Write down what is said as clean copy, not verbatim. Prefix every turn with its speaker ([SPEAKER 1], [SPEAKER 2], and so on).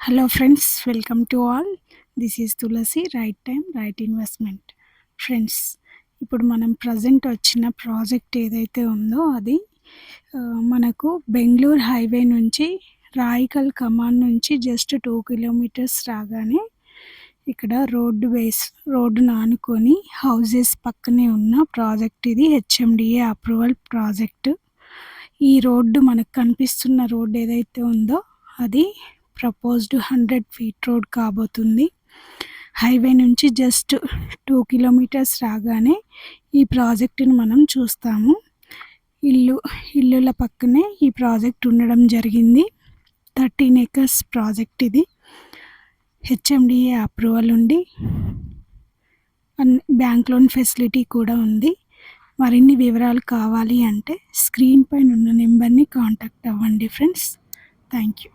[SPEAKER 1] Hello friends, welcome to all. This is Tulasi, right time right investment. Friends, ఇప్పుడు మనం present వచ్చిన project ఏదైతే ఉందో అది మనకు బెంగళూరు హైవే నుంచి రాయికల్ కమాన్ నుంచి జస్ట్ 2 కిలోమీటర్స్ రాగానే ఇక్కడ రోడ్డును ఆనుకొని హౌజెస్ పక్కనే ఉన్న ప్రాజెక్ట్. ఇది హెచ్ఎండిఏ అప్రూవల్ ప్రాజెక్ట్. ఈ రోడ్డు మనకు కనిపిస్తున్న రోడ్డు ఏదైతే ఉందో అది ప్రపోజ్డ్ 100 ఫీట్ రోడ్ కాబోతుంది. హైవే నుంచి జస్ట్ 2 కిలోమీటర్స్ రాగానే ఈ ప్రాజెక్టుని మనం చూస్తాము. ఇల్లుల పక్కనే ఈ ప్రాజెక్ట్ ఉండడం జరిగింది. 13 acres ప్రాజెక్ట్ ఇది. హెచ్ఎండిఏ అప్రూవల్ ఉండి బ్యాంక్ లోన్ ఫెసిలిటీ కూడా ఉంది. మరిన్ని వివరాలు కావాలి అంటే స్క్రీన్ పైన ఉన్న నెంబర్ని కాంటాక్ట్ అవ్వండి ఫ్రెండ్స్. Thank you.